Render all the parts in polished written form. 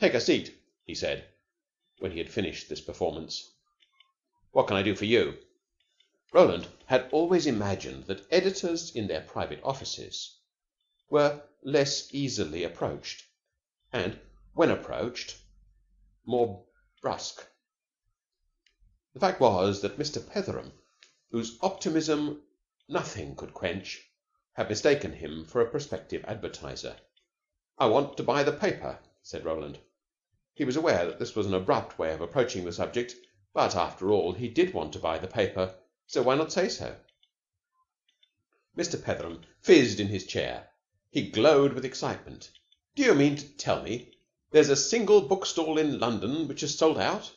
"Take a seat," he said, when he had finished this performance. "What can I do for you?" Roland had always imagined that editors in their private offices were less easily approached, and, when approached, more brusque. The fact was that Mr. Petheram, whose optimism nothing could quench, had mistaken him for a prospective advertiser. "I want to buy the paper," said Roland. He was aware that this was an abrupt way of approaching the subject, but, after all, he did want to buy the paper, so why not say so? Mr. Petheram fizzed in his chair. He glowed with excitement. "Do you mean to tell me there's a single bookstall in London which has sold out?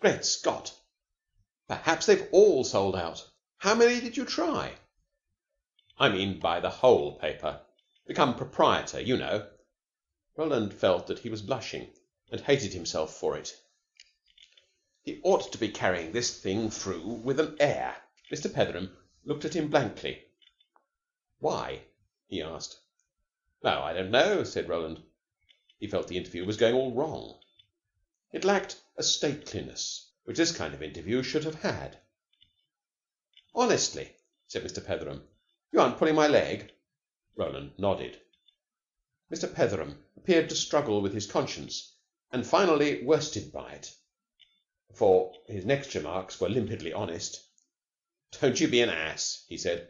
Great Scott! Perhaps they've all sold out. How many did you try?" "I mean buy the whole paper. Become proprietor, you know." Roland felt that he was blushing, and hated himself for it. He ought to be carrying this thing through with an air. Mr. Petheram looked at him blankly. "Why?" he asked. "Oh, I don't know," said Roland. He felt the interview was going all wrong. It lacked a stateliness which this kind of interview should have had. "Honestly," said Mr. Petheram, "you aren't pulling my leg?" Roland nodded. Mr. Petheram appeared to struggle with his conscience, and finally worsted by it, for his next remarks were limpidly honest. "Don't you be an ass," he said.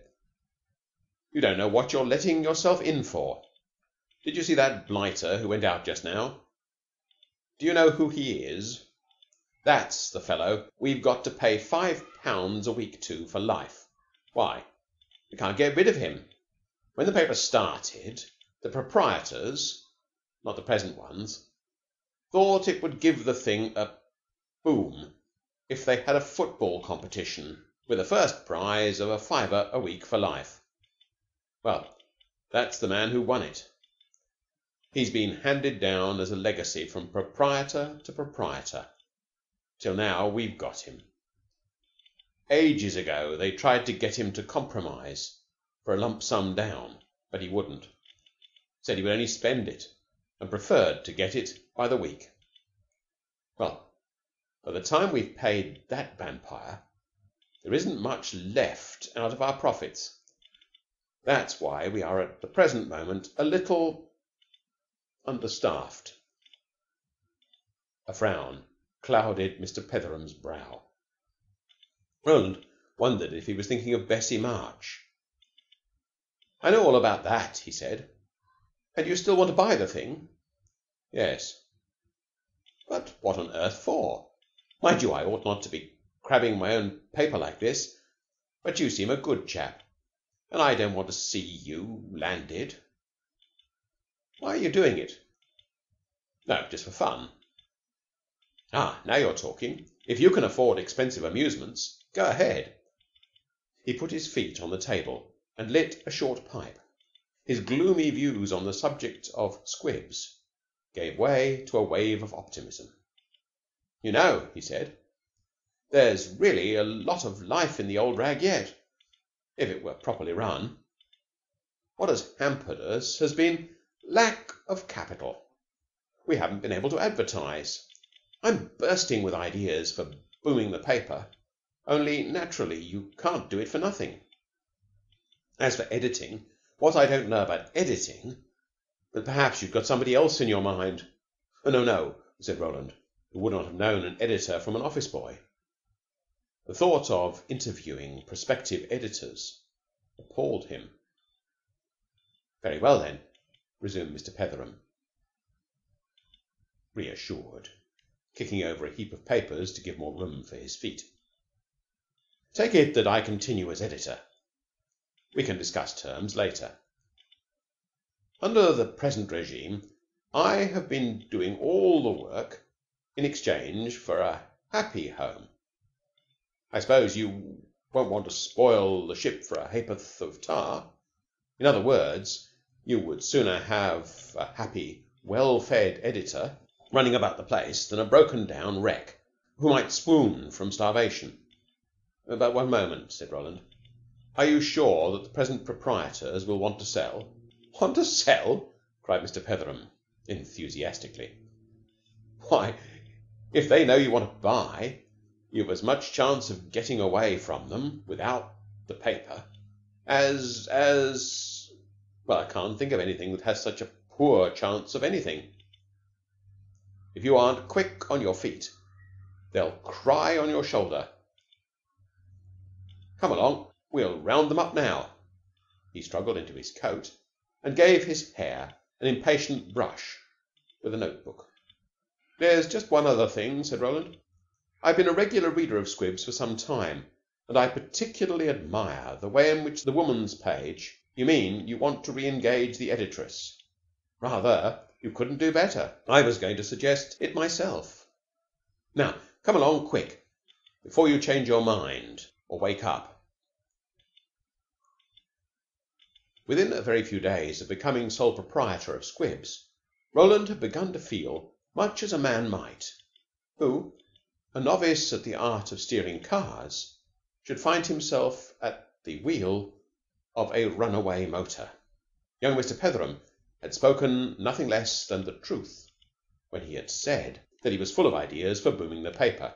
"You don't know what you're letting yourself in for. Did you see that blighter who went out just now? Do you know who he is? That's the fellow we've got to pay £5 a week to for life. Why? We can't get rid of him. When the paper started, the proprietors, not the present ones, thought it would give the thing a boom if they had a football competition with a first prize of £5 a week for life. Well, that's the man who won it. He's been handed down as a legacy from proprietor to proprietor, till now we've got him. Ages ago they tried to get him to compromise for a lump sum down, but he wouldn't. Said he would only spend it, and preferred to get it by the week. Well, by the time we've paid that vampire, there isn't much left out of our profits. That's why we are at the present moment a little understaffed." A frown clouded Mr. Petheram's brow. Roland wondered if he was thinking of Bessie March. "I know all about that," he said. "And you still want to buy the thing?" "Yes." "But what on earth for? Mind you, I ought not to be crabbing my own paper like this, but you seem a good chap, and I don't want to see you landed. Why are you doing it?" "No, just for fun." "Ah, now you're talking. If you can afford expensive amusements, go ahead." He put his feet on the table and lit a short pipe. His gloomy views on the subject of squibs gave way to a wave of optimism. "You know," he said, "there's really a lot of life in the old rag yet, if it were properly run. What has hampered us has been lack of capital. We haven't been able to advertise. I'm bursting with ideas for booming the paper, only naturally you can't do it for nothing. As for editing, what I don't know about editing, but perhaps you've got somebody else in your mind." "No, no," said Roland, who would not have known an editor from an office boy. The thought of interviewing prospective editors appalled him. "Very well, then," resumed Mr. Petheram, reassured, kicking over a heap of papers to give more room for his feet. "Take it that I continue as editor. We can discuss terms later. Under the present regime, I have been doing all the work in exchange for a happy home. I suppose you won't want to spoil the ship for a ha'porth of tar. In other words, you would sooner have a happy, well-fed editor running about the place than a broken-down wreck who might swoon from starvation." "But one moment," said Roland. "Are you sure that the present proprietors will want to sell?" "Want to sell?" cried Mr. Petheram enthusiastically. Why, if they know you want to buy, you've as much chance of getting away from them without the paper as well, I can't think of anything that has such a poor chance of anything. If you aren't quick on your feet, they'll cry on your shoulder. Come along, we'll round them up now." He struggled into his coat and gave his hair an impatient brush with a notebook. "There's just one other thing," said Roland. "I've been a regular reader of Squibs for some time, and I particularly admire the way in which the woman's page You mean you want to re-engage the editress? Rather. You couldn't do better. I was going to suggest it myself. Now, come along quick, before you change your mind or wake up." Within a very few days of becoming sole proprietor of Squibs, Roland had begun to feel much as a man might who, a novice at the art of steering cars, should find himself at the wheel of a runaway motor. Young Mr. Petheram had spoken nothing less than the truth when he had said that he was full of ideas for booming the paper.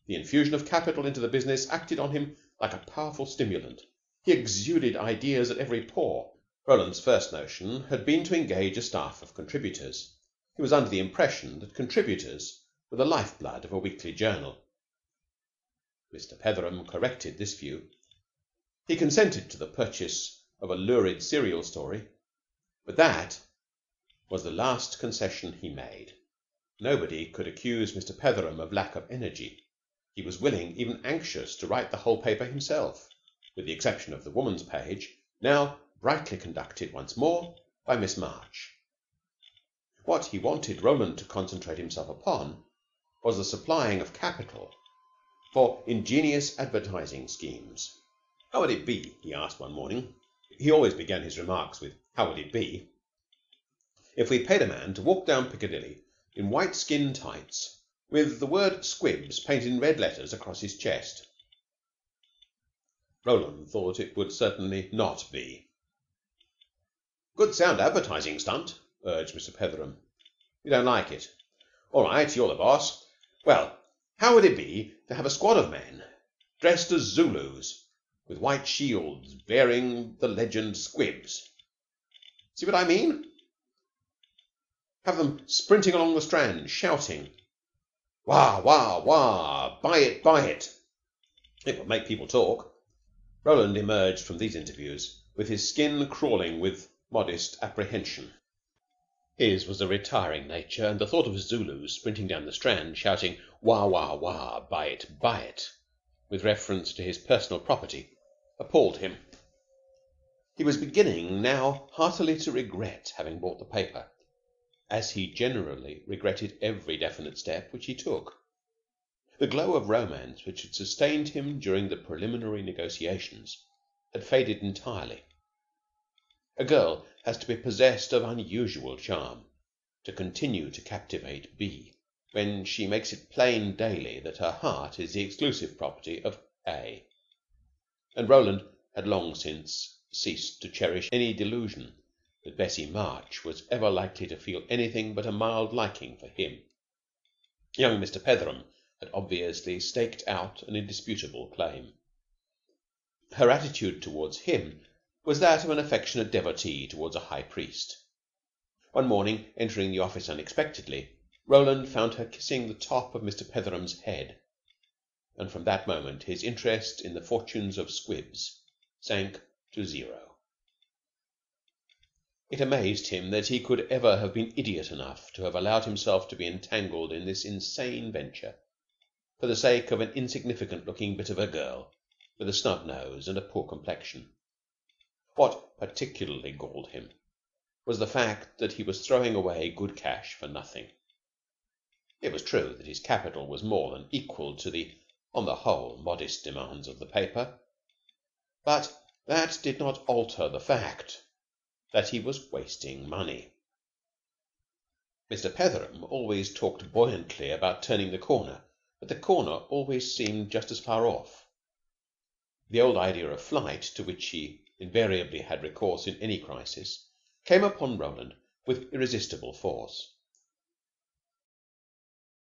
The infusion of capital into the business acted on him like a powerful stimulant. He exuded ideas at every pore. Roland's first notion had been to engage a staff of contributors. He was under the impression that contributors were the lifeblood of a weekly journal. Mr. Petheram corrected this view. He consented to the purchase of a lurid serial story, but that was the last concession he made. Nobody could accuse Mr. Petheram of lack of energy. He was willing, even anxious, to write the whole paper himself, with the exception of the woman's page, now brightly conducted once more by Miss March. What he wanted Roland to concentrate himself upon was the supplying of capital for ingenious advertising schemes. "How would it be," he asked one morning he always began his remarks with "How would it be?" "if we paid a man to walk down Piccadilly in white skin tights with the word Squibs painted in red letters across his chest?" Roland thought it would certainly not be. "Good sound advertising stunt," urged Mr. Petheram. "You don't like it? All right, you're the boss. Well, how would it be to have a squad of men dressed as Zulus with white shields bearing the legend Squibs? See what I mean? Have them sprinting along the Strand shouting, 'Wah, wah, wah! Buy it, buy it!' It would make people talk." Roland emerged from these interviews with his skin crawling with modest apprehension. His was a retiring nature, and the thought of Zulus sprinting down the Strand shouting, "Wah, wah, wah! Buy it, buy it!" with reference to his personal property appalled him. He was beginning now heartily to regret having bought the paper, as he generally regretted every definite step which he took. The glow of romance which had sustained him during the preliminary negotiations had faded entirely. A girl has to be possessed of unusual charm to continue to captivate B when she makes it plain daily that her heart is the exclusive property of A. And Roland had long since ceased to cherish any delusion that Bessie March was ever likely to feel anything but a mild liking for him. Young Mr. Petheram had obviously staked out an indisputable claim. Her attitude towards him was that of an affectionate devotee towards a high priest. One morning, entering the office unexpectedly, Roland found her kissing the top of Mr. Petheram's head, and from that moment his interest in the fortunes of Squibs sank to zero. It amazed him that he could ever have been idiot enough to have allowed himself to be entangled in this insane venture for the sake of an insignificant looking bit of a girl with a snub nose and a poor complexion. What particularly galled him was the fact that he was throwing away good cash for nothing. It was true that his capital was more than equal to the, on the whole, modest demands of the paper, but that did not alter the fact that he was wasting money. Mr. Petheram always talked buoyantly about turning the corner, but the corner always seemed just as far off. The old idea of flight, to which he invariably had recourse in any crisis, came upon Roland with irresistible force.